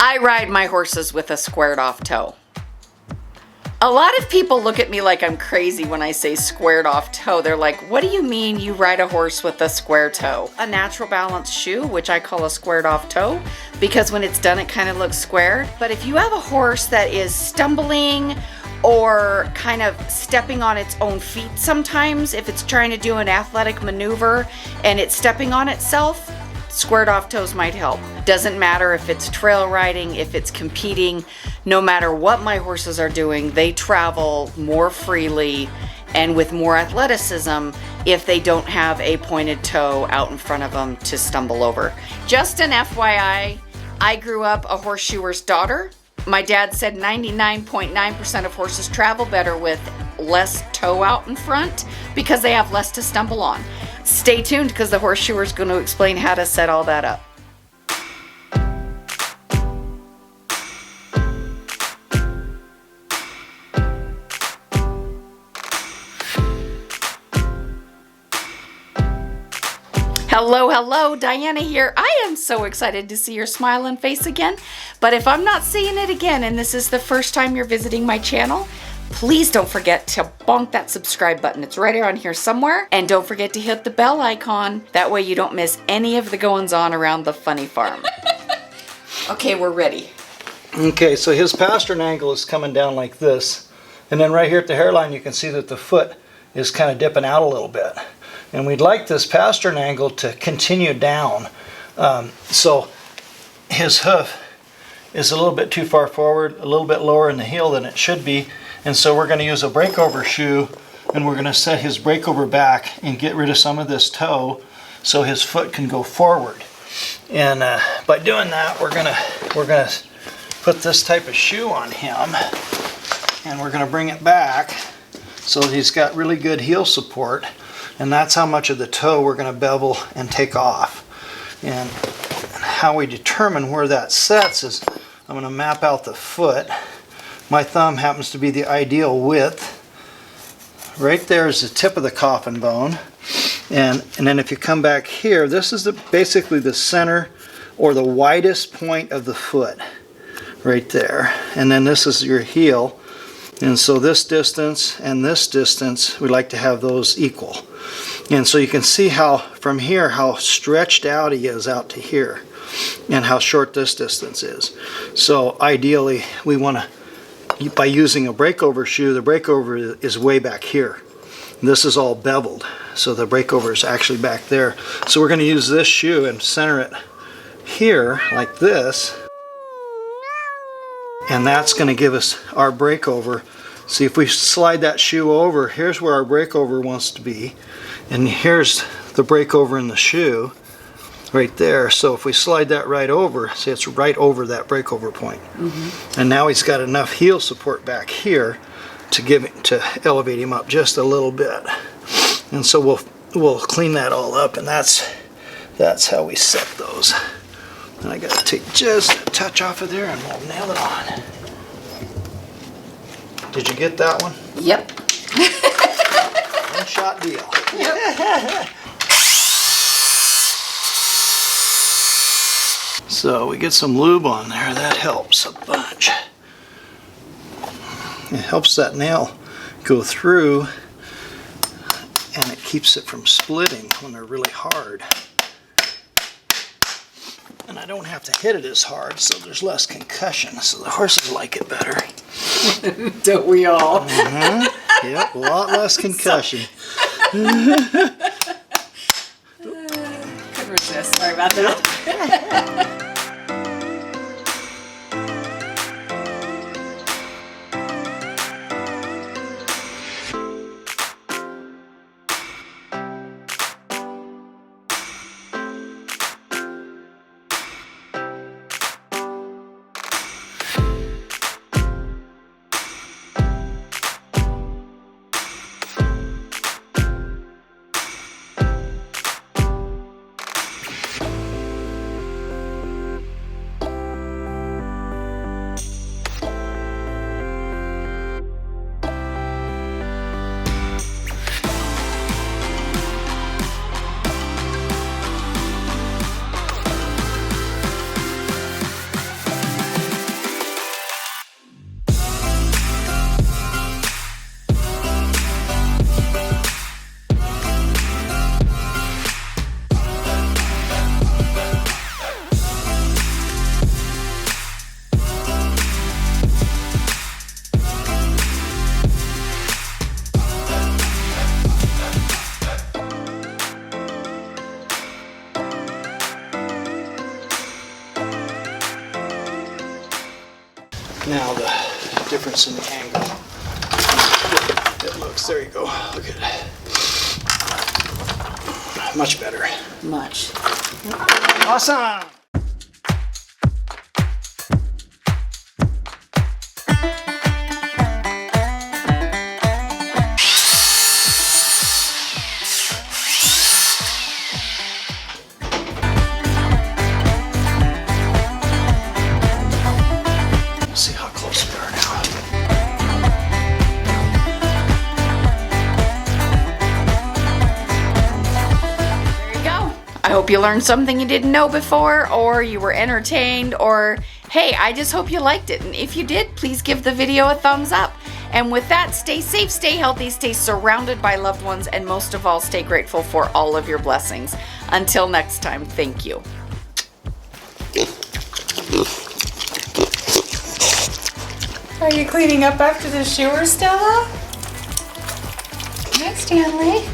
I ride my horses with a squared off toe. A lot of people look at me like I'm crazy when I say squared off toe. They're like, what do you mean you ride a horse with a square toe? A natural balance shoe, which I call a squared off toe, because when it's done it kind of looks squared. But if you have a horse that is stumbling or kind of stepping on its own feet sometimes, if it's trying to do an athletic maneuver and it's stepping on itself, squared off toes might help. Doesn't matter if it's trail riding, if it's competing, no matter what my horses are doing, they travel more freely and with more athleticism if they don't have a pointed toe out in front of them to stumble over. Just an FYI, I grew up a horseshoer's daughter. My dad said 99.9% of horses travel better with less toe out in front because they have less to stumble on. Stay tuned because the horseshoer is going to explain how to set all that up. Hello, hello, Diana here. I am so excited to see your smiling face again. But if I'm not seeing it again and this is the first time you're visiting my channel, please don't forget to bonk that subscribe button. It's right around here somewhere. And don't forget to hit the bell icon. That way you don't miss any of the goings on around the funny farm. Okay, we're ready. Okay, so his pastern angle is coming down like this. And then right here at the hairline you can see that the foot is kind of dipping out a little bit. And we'd like this pastern angle to continue down. So his hoof is a little bit too far forward, a little bit lower in the heel than it should be. And so we're going to use a breakover shoe, and we're going to set his breakover back and get rid of some of this toe so his foot can go forward. And by doing that, we're gonna put this type of shoe on him, and we're going to bring it back so that he's got really good heel support. And that's how much of the toe we're going to bevel and take off. And how we determine where that sets is I'm going to map out the foot. My thumb happens to be the ideal width. Right there is the tip of the coffin bone. And then if you come back here, this is basically the center or the widest point of the foot. Right there. And then this is your heel. And so this distance and this distance, we like to have those equal. And so you can see how from here how stretched out he is out to here and how short this distance is. So ideally we want to, by using a breakover shoe, the breakover is way back here. This is all beveled, so the breakover is actually back there. So we're going to use this shoe and center it here like this. And that's going to give us our breakover. See, if we slide that shoe over, here's where our breakover wants to be. And here's the breakover in the shoe right there. So if we slide that right over, see, it's right over that breakover point. And now he's got enough heel support back here to elevate him up just a little bit. And so we'll clean that all up, and that's how we set those. And I got to take just a touch off of there and we'll nail it on. Did you get that one? Yep. One shot deal. Yep. So we get some lube on there, that helps a bunch. It helps that nail go through, and it keeps it from splitting when they're really hard. And I don't have to hit it as hard, so there's less concussion, so the horses like it better. Don't we all? Yep, a lot less concussion. Couldn't resist. Sorry about that. Now the difference in the angle. It looks, there you go, look at it. Much better. Much. Awesome! See how close we are now. There you go. I hope you learned something you didn't know before, or you were entertained, or hey, I just hope you liked it. And if you did, please give the video a thumbs up. And with that, stay safe, stay healthy, stay surrounded by loved ones, and most of all, stay grateful for all of your blessings. Until next time, thank you. Are you cleaning up after the shoer, Stella? Hi, Stanley.